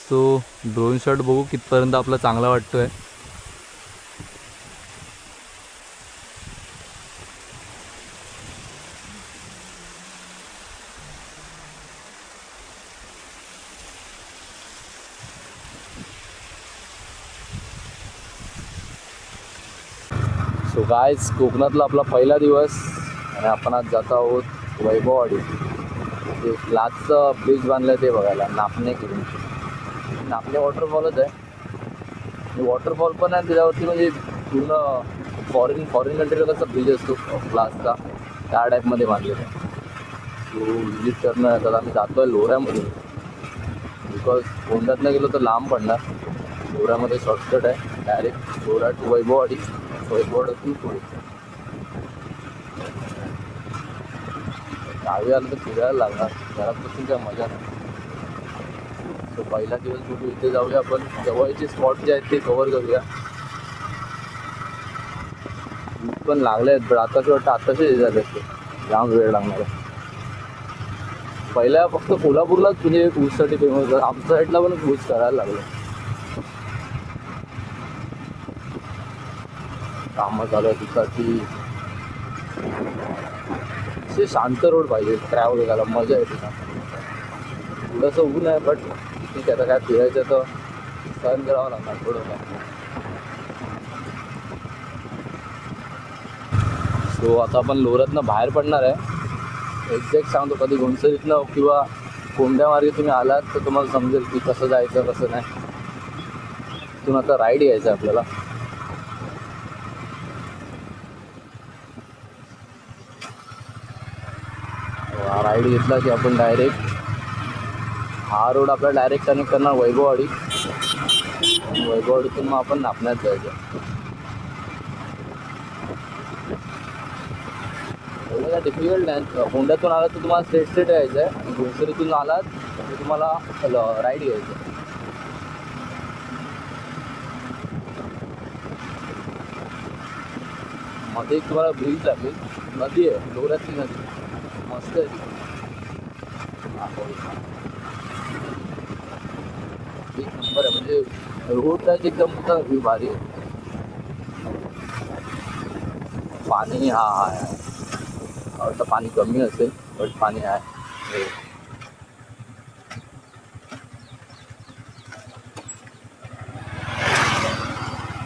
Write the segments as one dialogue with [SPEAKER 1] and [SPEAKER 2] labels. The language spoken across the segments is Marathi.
[SPEAKER 1] सो ड्रोन शॉट बघू कितपर्यंत आपला चांगला वाटतोय. सो गाइस, कोकणातला आपला पहिला दिवस आणि आपण आज जात आहोत वैभववाडी. जे ग्लासचं ब्रिज बांधलं ते बघायला. नापणे करून नापणे वॉटरफॉलच आहे. वॉटरफॉल पण आहे त्याच्यावरती, म्हणजे पूर्ण फॉरेन कंट्रीला कसा ब्रिज असतो ग्लासचा, त्या टाईपमध्ये बांधलेला आहे. सो विजिट करणं. आता आम्ही जातो आहे लोऱ्यामधून, बिकॉज कोंडातनं गेलो तर लांब पडणार. लोऱ्यामध्ये शॉर्टकट आहे डायरेक्ट लोरा टू वैभववाडी, वैभववाडीतून पुढे. गावी आलं तर फिरायला लागणार, घरात बसून काय मजा नाही. सो पहिला दिवस बघू, इथे जाऊया आपण. जवळचे स्पॉट जे आहेत ते कव्हर करूया. पण लागले आहेत, पण आताच वाटतं आताचे झाले असते, जाम वेळ लागणार आहे. पहिल्या फक्त कोल्हापूरलाच म्हणजे ऊससाठी फेमस आहे. आमच्या साईडला पण ऊस करायला लागलं. कामं चालू आहे तिथाची. असे शांत रोड पाहिजे ट्रॅव्हल करायला, मजा येते ना. थोडंसं ऊन आहे, बट ठीक आहे. आता काय फिरायचं तर सहन करावं लागणार थोडं काय. सो आता आपण लोऱ्यातनं बाहेर पडणार आहे. एक्झॅक्ट सांगतो, कधी घोणसरीतनं किंवा कोंड्या मार्गे तुम्ही आलात तर तुम्हाला समजेल की कसं जायचं कसं नाही. तिथून आता राईड यायचं आपल्याला. राईड घेतला की आपण डायरेक्ट हा रोड आपल्याला डायरेक्ट कनेक्ट करणार वैभववाडी. वैभववाडीतून मग आपण नापण्यात जायचं. एवढं काय डिफिकल्ट नाही. होंड्यातून आलात तर तुम्हाला स्ट्रेट यायचं आहे. घोणसरीतून आलात तर तुम्हाला राईड घ्यायचं आहे. मध्ये एक तुम्हाला ब्रिज लागेल, नदी आहे, लोऱ्यातली नदी मस्त आहे ती. एक नंबर आहे, म्हणजे रोड टच एकदम भारी आहे. पाणी हा आहे, आता पाणी कमी असेल बट पाणी आहे.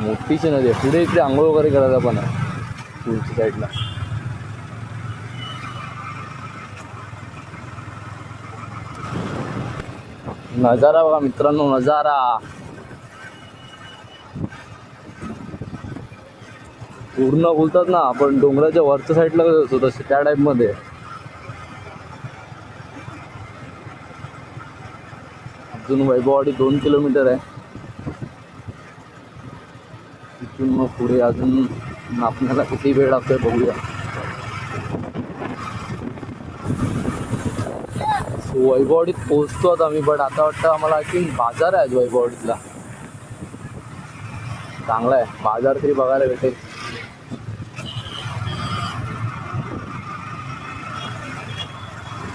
[SPEAKER 1] मोठीची नदी आहे. पुढे इकडे आंघोळ वगैरे करायला पण आहे पुढच्या साईडला. नजारा बघा मित्रांनो, नजारा. पूर्ण बोलतात ना आपण डोंगराच्या वरच्या साईडला कसं असतो तसे त्या टाईपमध्ये. अजून वैभववाडी 2 किलोमीटर आहे. तिथून मग पुढे अजून आपल्याला किती वेळ लागतोय बघूया. वैभववाडीत पोहोचतो आता आम्ही, बट आता वाटतं आम्हाला आय थिंक बाजार आहे वैभववाडीतला. चांगला आहे बाजार, तरी बघायला भेटेल.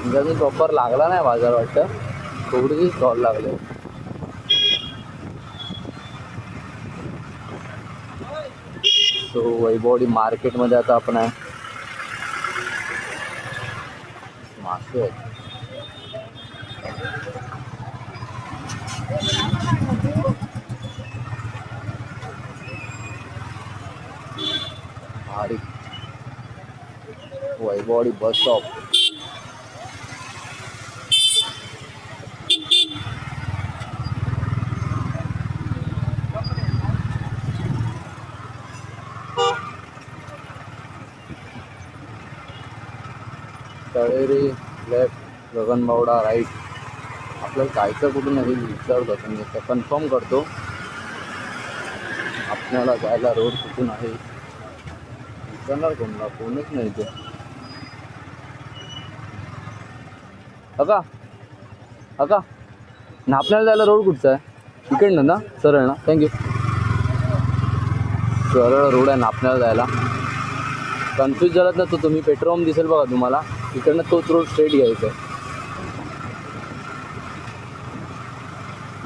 [SPEAKER 1] म्हणजे अजून प्रॉपर लागला नाही बाजार, वाटतं थोडीशी स्टॉल लागले. सो वैभववाडी मार्केटमध्ये आता आपण आहे. मासे आहेत. भारी. Vaibhavwadi bus stop. Talere left, Gaganbawada right. आपल्याला जायचं कुठून आहे विचारतो आपण, कन्फर्म करतो आपल्याला जायला रोड कुठून आहे. विचारणार कोणला, कोणच नाही ते. अका अका ना, आपल्याला जायला रोड कुठचा आहे? इकडनं ना, सरळ ना. थँक्यू. सरळ रोड आहे ना आपल्याला जायला. कन्फ्यूज झालात ना तर तुम्ही पेट्रोल पंप दिसेल बघा तुम्हाला, इकडनं तोच रोड स्ट्रेट घ्यायचा आहे.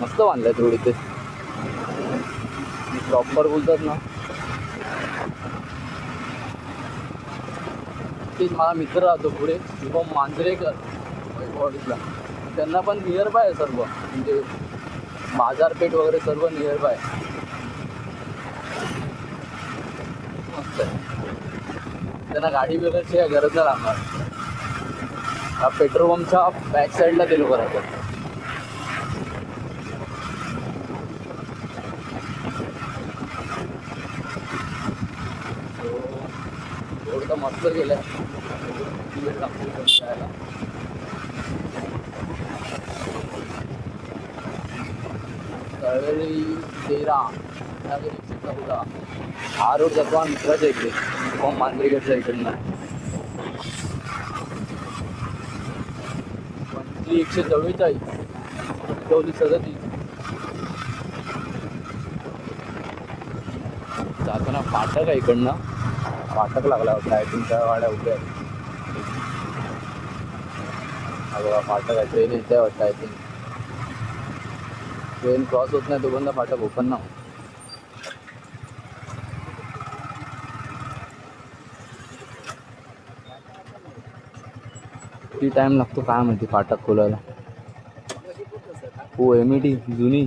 [SPEAKER 1] मस्त बांधलंय रोड इथे प्रॉपर बोलतात ना. तेच मला मित्र राहतो पुढे शुभम मांजरेकर वैभववाडीतला, त्यांना पण नियर बाय आहे सर्व, म्हणजे बाजारपेठ वगैरे सर्व नियर बाय. मस्त आहे. त्यांना गाडी वगैरेची काय गरज नाही लागणार. हा पेट्रोल पंपच्या बॅक साईडला ते लोक राहतात. रोड तर मस्त गेलाय. तळेळी 13 14 हा रोड जातो हा मित्राच्या इकडे किंवा मांजरेगडच्या इकडनं. 144 37 जाताना फाटक आहे इकडनं. फाटक लागला होता आय थिंक त्या गाड्या उभ्या आहेत. हा बघा फाटक आहे. ट्रेन येते वाटतं आय थिंक. ट्रेन क्रॉस होत नाही तोपर्यंत फाटक ओपन ना. किती टाइम लागतो काय माहिती फाटक खोलायला. हो एमईटी जुनी.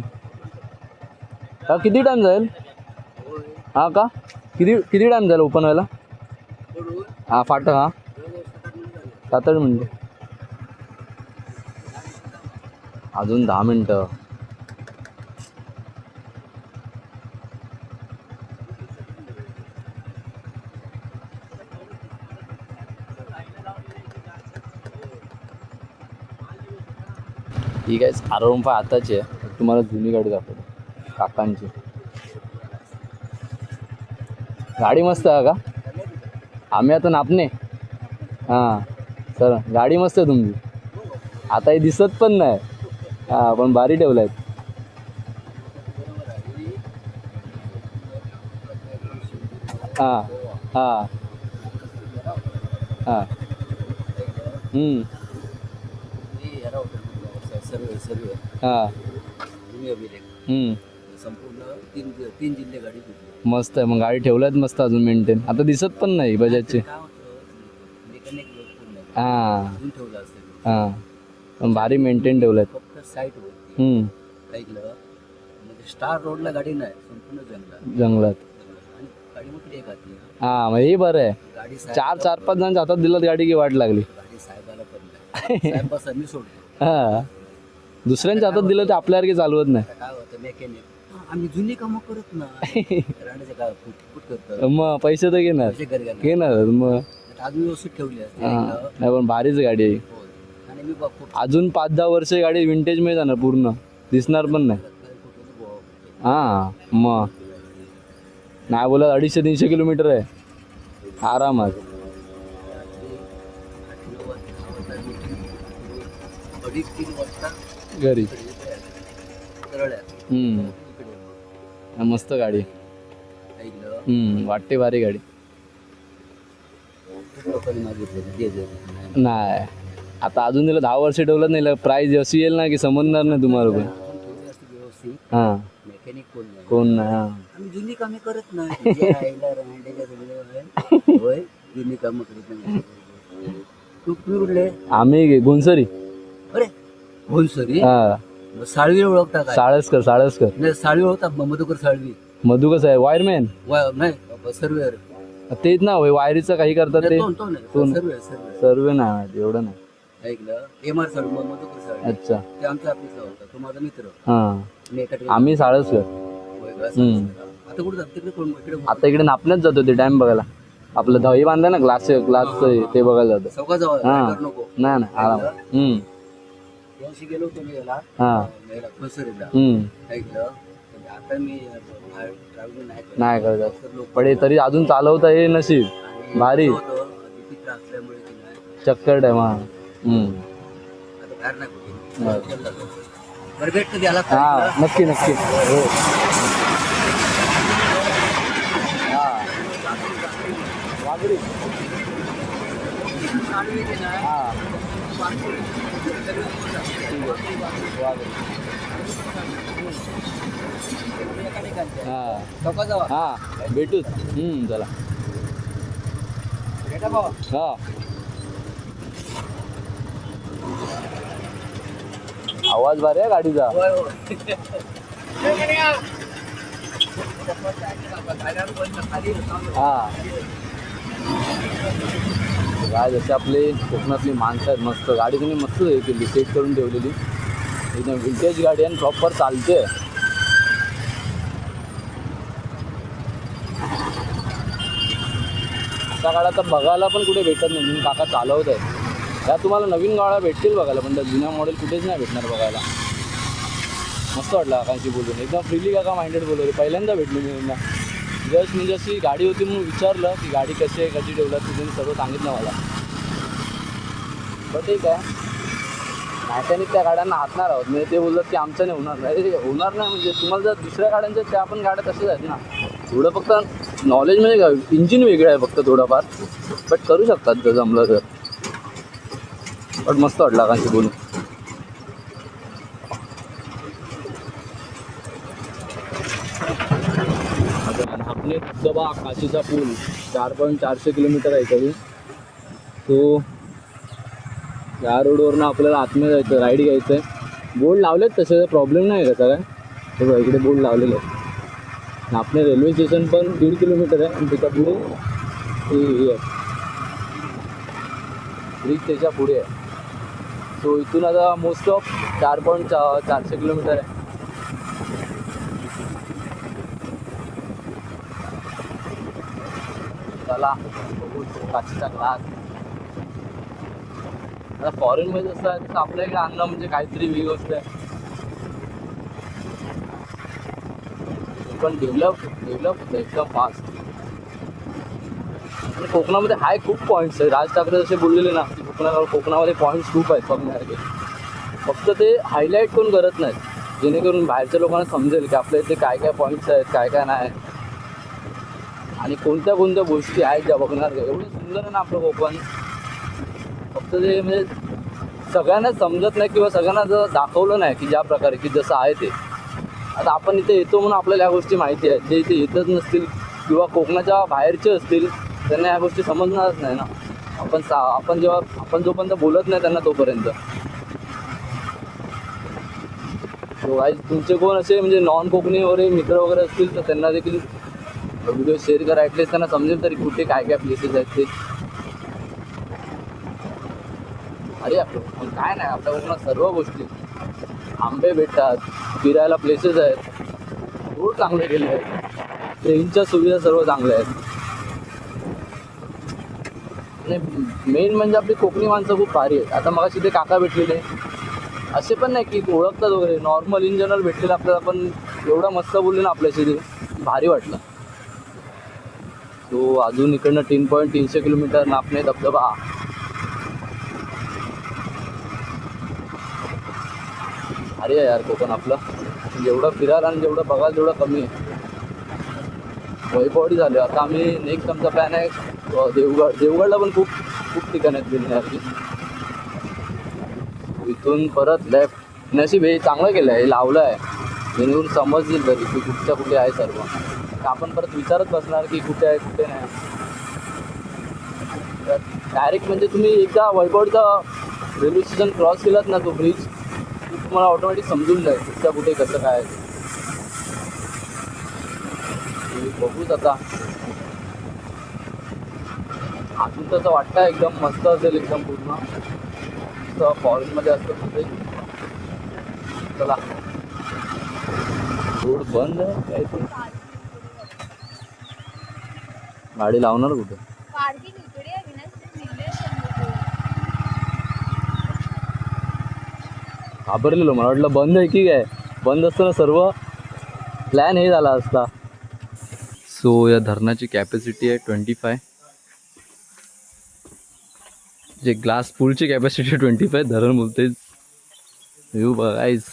[SPEAKER 1] हा किती टाइम जाईल. हा का किती टाइम जाईल ओपन व्हायला. हा फाटक हा 7-8 मिनिटं. अजून 10 मिनिटं. ठीक आहे. R15 आताची आहे. तुम्हाला जुनी गाडी दाखवतो काकांची. गाडी मस्त आहे का. आम्ही आता नापणे. हां सर गाडी मस्त आहे तुमची. आता हे दिसत पण नाही. हां पण भारी ठेवलं आहेत. हां हां हां हां
[SPEAKER 2] संपूर्ण तीन जिल्हे गाडी फिरली.
[SPEAKER 1] मस्त आहे. मग गाडी ठेवल्यात मस्त अजून मेंटेन. आता दिसत पण नाही बजाजची.
[SPEAKER 2] काय होतं मेकॅनिक
[SPEAKER 1] हां
[SPEAKER 2] अजून ठेवलं असतं.
[SPEAKER 1] हां पण भारी मेंटेन ठेवल्यात.
[SPEAKER 2] फक्त साईट होती ऐकलं म्हणजे स्टार रोडला गाडी नाही संपूर्ण
[SPEAKER 1] जंगलात.
[SPEAKER 2] आणि गाडी मोठी एक आती.
[SPEAKER 1] हां मग हे बरं आहे.
[SPEAKER 2] गाडी
[SPEAKER 1] 4-5 जण हातात दिलं गाडी की वाट लागली.
[SPEAKER 2] गाडी साहेबाला पण नाही. साहेब बस मी सोडतो.
[SPEAKER 1] हां दुसऱ्यांच्या हातात दिलं ते आपल्यासारखे चालवत नाही.
[SPEAKER 2] काय होतं मेकॅनिक आम्ही जुनी कामं करत नाही. राहण्याचं काय फुट करतो.
[SPEAKER 1] मग पैसे तर घेणार मग.
[SPEAKER 2] अजून व्यवस्थित ठेवली असते.
[SPEAKER 1] हां नाही पण भारीच गाडी आहे.
[SPEAKER 2] आणि मी बघतो
[SPEAKER 1] अजून 5-10 वर्ष गाडी विंटेज मध्ये जाणार पूर्ण. दिसणार पण नाही. हां मग नाही बोलत 250-300 किलोमीटर आहे आरामात. घरी मस्त गाडी. वाटते भारी गाडी. नाही आता अजून तिला 10 वर्ष ठेवलं नाही. प्राईज अशी येईल ना की समजणार नाही तुम्हाला पण. हां
[SPEAKER 2] मेकॅनिक
[SPEAKER 1] कोण नाही. हां
[SPEAKER 2] आम्ही जुनी कामे करत नाही. जुनी कामं करत नाही. तुम्ही कुठले.
[SPEAKER 1] आम्ही गुंसरी.
[SPEAKER 2] अरे भोईसरी.
[SPEAKER 1] हां
[SPEAKER 2] साळवी ओळखता काय.
[SPEAKER 1] साळसकर
[SPEAKER 2] नाही साळवी ओळखता मधुकर साळवी.
[SPEAKER 1] मधू कसं आहे वायरमॅन.
[SPEAKER 2] नाही सर्वेअर
[SPEAKER 1] तेच ना वायरीचं काही करतात ते. सर्वे नाही माहिती एवढं नाही.
[SPEAKER 2] ऐकलं MR साळवी मधुकर साळवी.
[SPEAKER 1] अच्छा
[SPEAKER 2] ते आमच्या ऑफिसला होता. तो माझा मित्र.
[SPEAKER 1] हां आम्ही साळसकर.
[SPEAKER 2] आता कुठे जात तिकडे कोण इकडे.
[SPEAKER 1] आता इकडे नापण्यात जातो ते डॅम बघायला. आपलं दही बांधलं ना ग्लासचं ते बघायला जातो.
[SPEAKER 2] चौका जाऊ नको.
[SPEAKER 1] नाही आराम.
[SPEAKER 2] यावर्षी गेलो होतो मी याला फसरीला. ऐकलं आता मी ट्रॅव्हलिंग
[SPEAKER 1] नाही करत पण तरी अजून चालवता हे नशीब भारी.
[SPEAKER 2] असल्यामुळे
[SPEAKER 1] चक्कर डॅम. हां
[SPEAKER 2] आता बाहेर नाही कुठे. बरं भेट कधी आला.
[SPEAKER 1] हां नक्की हो. हां
[SPEAKER 2] एकमेकांच्या
[SPEAKER 1] हा
[SPEAKER 2] चौका जावा
[SPEAKER 1] हा भेटूच चला
[SPEAKER 2] भेटा भावा
[SPEAKER 1] हा आवाज भारी आहे गाडीचा
[SPEAKER 2] होय होय
[SPEAKER 1] हा काय जसे आपले कोकणातली माणसं आहेत मस्त गाडी तुम्ही मस्त हे केली सेट करून ठेवलेली एकदम विंटेज गाडी आणि प्रॉपर चालते अशा गाड्या तर बघायला पण कुठे भेटत नाही म्हणून काका चालवत आहेत त्या तुम्हाला नवीन गाड्या भेटतील बघायला पण त्या जुन्या मॉडेल कुठेच नाही भेटणार बघायला मस्त वाटलं काकांशी बोलून एकदम फ्रीली काका माइंडेड बोलवले पहिल्यांदा भेटलो मी यांना जस्ट म्हणजे अशी गाडी होती म्हणून विचारलं की गाडी कशी आहे कशी ठेवलं तुम्ही सर्व सांगितलं मला पण ठीक आहे मॅकॅनिक त्या गाड्यांना हातणार आहोत म्हणजे ते बोलतात की आमचं नाही होणार नाही होणार नाही म्हणजे तुम्हाला जर दुसऱ्या गाड्यांच्या त्या पण गाड्या तशाच आहेत ना थोडं फक्त नॉलेज म्हणजे काय इंजिन वेगळं आहे फक्त थोडंफार बट करू शकतात जर जमलं तर पण मस्त वाटलं काकांशी बोलून आपले धबधबा काशीचा पूल 4.400 किलोमीटर आहे तरी तो या रोडवरनं आपल्याला आतमध्ये जायचं राईड घ्यायचं आहे बोर्ड लावलेत तसे प्रॉब्लेम नाही आहे का काय हे बघा इकडे बोर्ड लावलेले आहे आपले रेल्वे स्टेशन पण 1.5 किलोमीटर आहे आणि त्याच्या पुढे हे आहे ब्रिज त्याच्या पुढे आहे सो इथून आता मोस्ट ऑफ 4.400 किलोमीटर आहे चला काशीचा ग्लास आता फॉरेनमध्ये जसं आहे तसं आपल्या इकडे आणणं म्हणजे काहीतरी वेगळी गोष्ट आहे पण डेव्हलप होतं एकदम फास्ट आणि कोकणामध्ये हाय खूप पॉईंट्स आहे राज ठाकरे जसे बोललेले ना की कोकणामध्ये पॉईंट्स खूप आहेत बघण्यासारखे फक्त ते हायलाईट कोण करत नाहीत जेणेकरून बाहेरच्या लोकांना समजेल की आपल्या इथे काय काय पॉईंट्स आहेत काय काय नाही आणि कोणत्या कोणत्या गोष्टी आहेत ज्या बघणार एवढं सुंदर आहे ना आपलं कोकण फक्त ते म्हणजे सगळ्यांना समजत नाही किंवा सगळ्यांना जर दाखवलं नाही की ज्या प्रकारे की जसं आहे ते आता आपण इथे येतो म्हणून आपल्याला ह्या गोष्टी माहिती आहेत जे इथे येतच नसतील किंवा कोकणाच्या बाहेरचे असतील त्यांना ह्या गोष्टी समजणारच नाही ना आपण जोपर्यंत बोलत नाही त्यांना तोपर्यंत तो गाईज तुमचे कोण असे म्हणजे नॉन कोकणी वगैरे मित्र वगैरे असतील तर त्यांना देखील व्हिडिओ शेअर करा ॲटलीस्ट त्यांना समजेल तरी कुठे काय काय प्लेसेस आहेत ते अरे आपलं काय नाही आपल्या कोकणात सर्व गोष्टी आंबे भेटतात फिरायला प्लेसेस आहेत रोड चांगले केले आहेत ट्रेनच्या सुविधा सर्व चांगल्या आहेत आणि मेन म्हणजे आपली कोकणी माणसं खूप भारी आहेत आता मगाशी ते काका भेटलेले असे पण नाही की ओळखतात वगैरे नॉर्मल इन जनरल भेटलेलं आपल्याला पण एवढा मस्त बोलले ना आपल्याशी ते भारी वाटलं तो अजून इकडनं 3.300 किलोमीटर नापणे धबधबा अरे यार कोकण आपलं जेवढं फिरायला आणि जेवढं बघायला तेवढं कमी आहे वैभववाडी झाले आता आम्ही नेक्स्ट आमचा प्लॅन आहे देवगडला पण खूप खूप ठिकाण आहेत फिरण्यासारखी इथून परत लेफ्ट नशीब हे चांगलं केलं आहे हे लावलं आहे जेणेकरून समजेल तरी की कुठच्या कुठे आहे सर्व आपण परत विचारत बसणार की कुठे आहे कुठे नाही डायरेक्ट म्हणजे तुम्ही एकदा वैभववाडीचा रेल्वे स्टेशन क्रॉस केलात ना तो ब्रिज तुम्हाला ऑटोमॅटिक समजून जाईल कुठच्या कुठे कसं काय आहे बघूच आता अजून तसं वाटतं एकदम मस्त असेल एकदम पूर्ण फॉरेनमध्ये असतं तिथे चला रोड बंद आहे काय ते गाडी लावणार कुठे घाबरलेलो मला वाटलं बंद आहे की काय बंद असताना सर्व प्लॅन हे झाला असता सो या धरणाची कॅपॅसिटी आहे 25 जे ग्लास पूलची कॅपॅसिटी 25 धरण बोलते व्ह्यू बघायच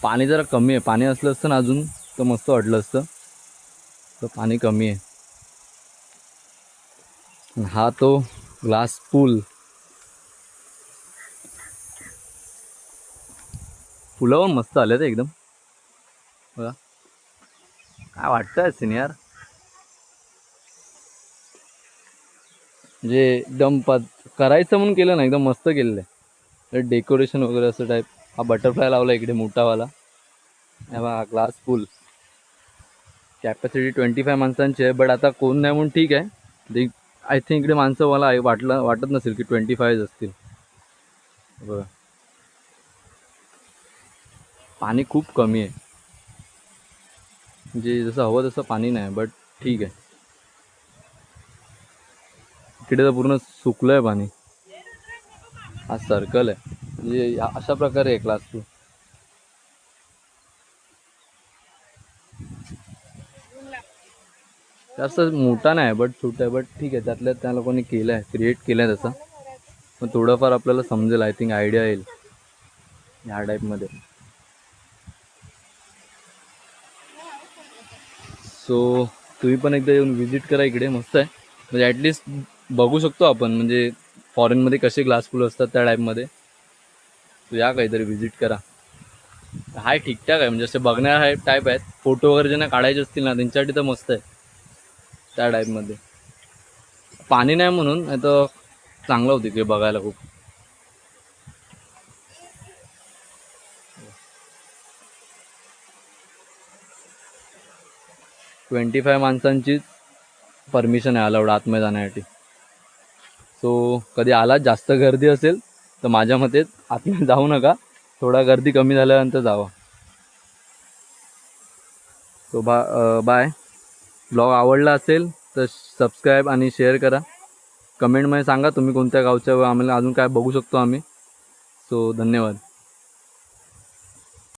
[SPEAKER 1] पाणी जरा कमी आहे पाणी असलं असतं ना अजून तर मस्त वाटलं असतं तर पाणी कमी आहे हा तो ग्लास पूल फुलं पण मस्त आले ते एकदम बघा. काय वाटतं सिनियर म्हणजे एकदम करायचं म्हणून केलं ना एकदम मस्त केलेलं आहे डेकोरेशन वगैरे असं टाईप. हा बटरफ्लाय लावला इकडे मोठावाला. हे बघा ग्लास फुल. कॅपॅसिटी 25 माणसांची आहे बट आता कोण नाही म्हणून ठीक आहे. आय थिंक इकडे माणसं मला वाटत नसेल की 25 असतील. बघा पाणी खूप कमी आहे म्हणजे जसं हवं तसं पाणी नाही बट ठीक आहे. इकडे तर पूर्ण सुकलं आहे पाणी. हा सर्कल आहे म्हणजे अशा प्रकारे आहे क्लास टू. जास्त मोठा नाही बट छोटा आहे बट ठीक आहे. त्यातल्या त्या लोकांनी केलं आहे क्रिएट केलं आहे तसं. पण थोडंफार आपल्याला समजेल आय थिंक आयडिया येईल ह्या टाईपमध्ये. सो तुम्ही पण एकदा येऊन व्हिजिट करा इकडे मस्त आहे. म्हणजे ॲटलिस्ट बघू शकतो आपण म्हणजे फॉरेनमध्ये कसे ग्लास फुल असतात त्या टाईपमध्ये. तो या काहीतरी व्हिजिट करा. हाय ठीकठाक आहे म्हणजे असे बघण्या टाईप आहेत. फोटो वगैरे ज्यांना काढायचे असतील ना त्यांच्यासाठी तर मस्त आहे त्या टाईपमध्ये. पाणी नाही म्हणून नाही तर चांगलं होतं की बघायला खूप. ट्वेंटी 25 माणसांचीच परमिशन आहे अलाउड आतमध्ये जाण्यासाठी. सो कधी आलात जास्त गर्दी असेल तर माझ्या मते आतमध्ये जाऊ नका. थोडा गर्दी कमी झाल्यानंतर जावा. So bye. ब्लॉग आवडला असेल तर सबस्क्राईब आणि शेअर करा. कमेंटमध्ये सांगा तुम्ही कोणत्या गावच्या, आम्हाला अजून काय बघू शकतो आम्ही. सो धन्यवाद.